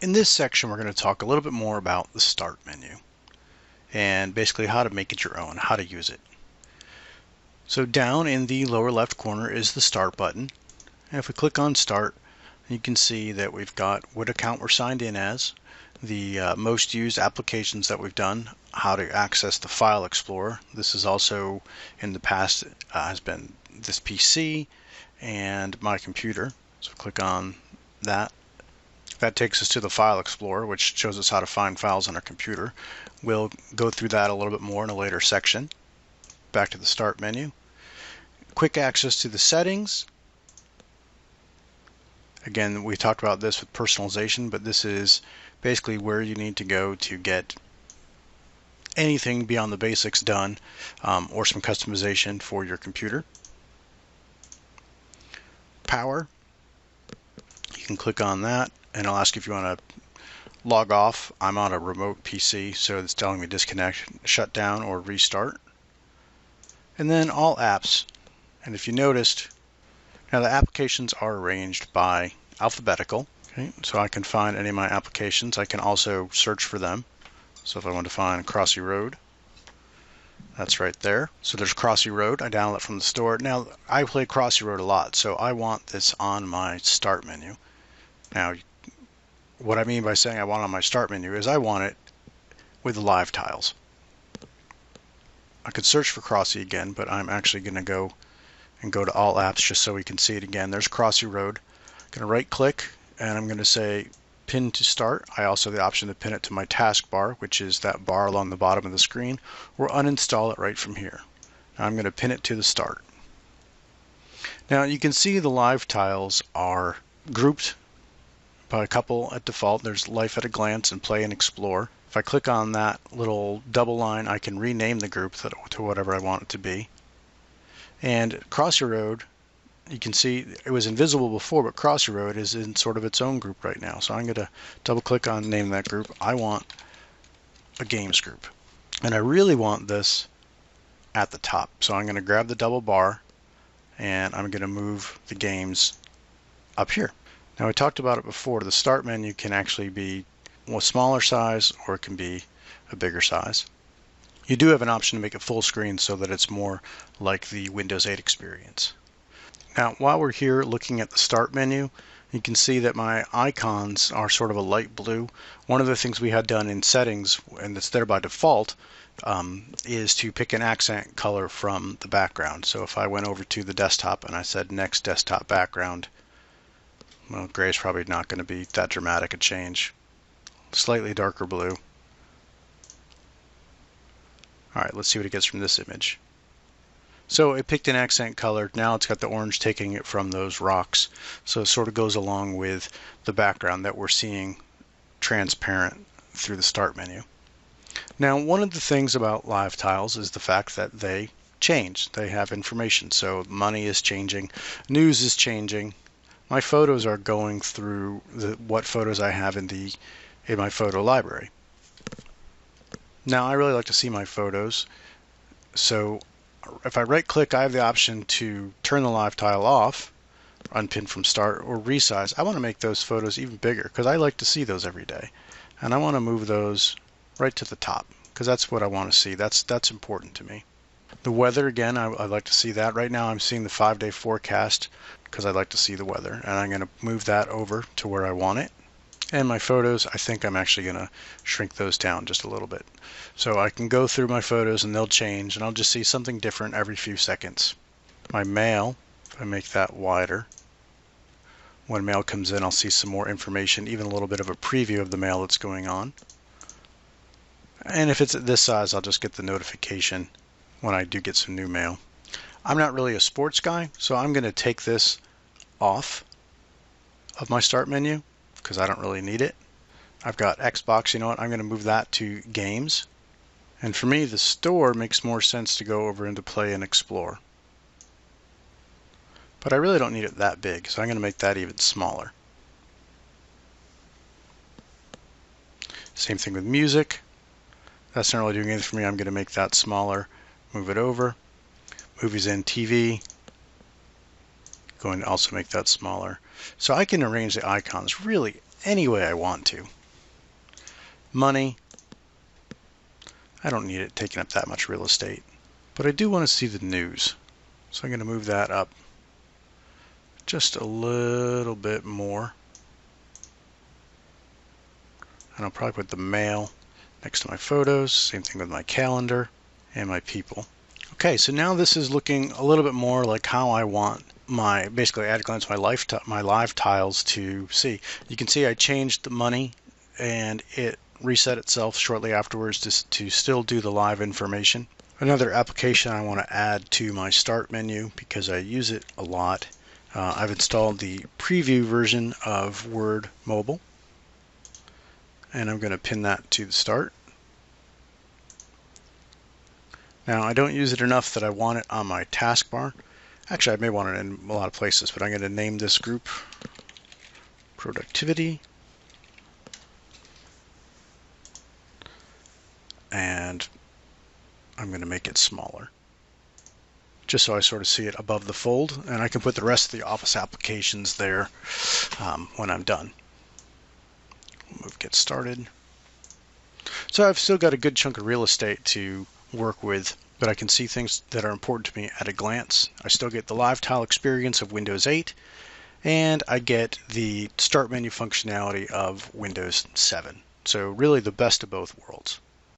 In this section, we're going to talk a little bit more about the Start menu and basically how to make it your own, how to use it. So down in the lower left corner is the Start button. And if we click on Start, you can see that we've got what account we're signed in as, the most used applications that we've done, how to access the File Explorer. This is also in the past has been this PC and my computer. So click on that. That takes us to the File Explorer, which shows us how to find files on our computer. We'll go through that a little bit more in a later section. Back to the Start menu. Quick access to the settings. Again, we talked about this with personalization, but this is basically where you need to go to get anything beyond the basics done, or some customization for your computer. Power. You can click on that, and it'll ask if you want to log off. I'm on a remote PC, so it's telling me disconnect, shut down, or restart. And then all apps. And if you noticed, now the applications are arranged by alphabetical. Okay, so I can find any of my applications. I can also search for them. So if I want to find Crossy Road, that's right there. So there's Crossy Road. I download it from the store. Now I play Crossy Road a lot, so I want this on my Start menu. Now, what I mean by saying I want it on my Start menu is I want it with the live tiles. I could search for Crossy again, but I'm actually going to go to all apps just so we can see it again. There's Crossy Road. I'm going to right click and I'm going to say pin to start. I also have the option to pin it to my taskbar, which is that bar along the bottom of the screen, or uninstall it right from here. Now I'm going to pin it to the Start. Now you can see the live tiles are grouped by a couple at default. There's Life at a Glance and Play and Explore. If I click on that little double line, I can rename the group to whatever I want it to be. And Crossy Road, you can see it was invisible before, but Crossy Road is in sort of its own group right now. So I'm going to double click on name that group. I want a games group. And I really want this at the top. So I'm going to grab the double bar and I'm going to move the games up here. Now we talked about it before. The Start menu can actually be a smaller size or it can be a bigger size. You do have an option to make it full screen so that it's more like the Windows 8 experience. Now while we're here looking at the Start menu, you can see that my icons are sort of a light blue. One of the things we had done in settings, and it's there by default, is to pick an accent color from the background. So if I went over to the desktop and I said next desktop background, well, gray is probably not going to be that dramatic a change. Slightly darker blue. Alright, let's see what it gets from this image. So it picked an accent color. Now it's got the orange taking it from those rocks. So it sort of goes along with the background that we're seeing transparent through the Start menu. Now one of the things about live tiles is the fact that they change. They have information. So money is changing. News is changing. My photos are going through what photos I have in my photo library. Now I really like to see my photos, so if I right click, I have the option to turn the live tile off, unpin from Start, or resize. I want to make those photos even bigger because I like to see those every day, and I want to move those right to the top because that's what I want to see. That's important to me. The weather, again, I like to see that. Right now I'm seeing the 5-day forecast because I like to see the weather, and I'm going to move that over to where I want it. And my photos, I think I'm actually going to shrink those down just a little bit. So I can go through my photos and they'll change, and I'll just see something different every few seconds. My mail, if I make that wider, when mail comes in I'll see some more information, even a little bit of a preview of the mail that's going on. And if it's at this size, I'll just get the notification when I do get some new mail. I'm not really a sports guy, so I'm going to take this off of my Start menu because I don't really need it. I've got Xbox, you know what, I'm going to move that to games. And for me, the store makes more sense to go over into Play and Explore. But I really don't need it that big, so I'm going to make that even smaller. Same thing with music. That's not really doing anything for me. I'm going to make that smaller, move it over. Movies and TV. Going to also make that smaller. So I can arrange the icons really any way I want to. Money, I don't need it taking up that much real estate, but I do want to see the news. So I'm going to move that up just a little bit more. And I'll probably put the mail next to my photos. Same thing with my calendar and my people. Okay, so now this is looking a little bit more like how I want my, basically at a glance, my live tiles to see. You can see I changed the money and it reset itself shortly afterwards to still do the live information. Another application I want to add to my start menu because I use it a lot. I've installed the preview version of Word Mobile, and I'm going to pin that to the start. Now I don't use it enough that I want it on my taskbar. Actually, I may want it in a lot of places, but I'm going to name this group Productivity. And I'm going to make it smaller, just so I sort of see it above the fold, and I can put the rest of the Office applications there when I'm done. We'll move Get Started. So I've still got a good chunk of real estate to work with, but I can see things that are important to me at a glance. I still get the live tile experience of Windows 8, and I get the start menu functionality of Windows 7. So really the best of both worlds.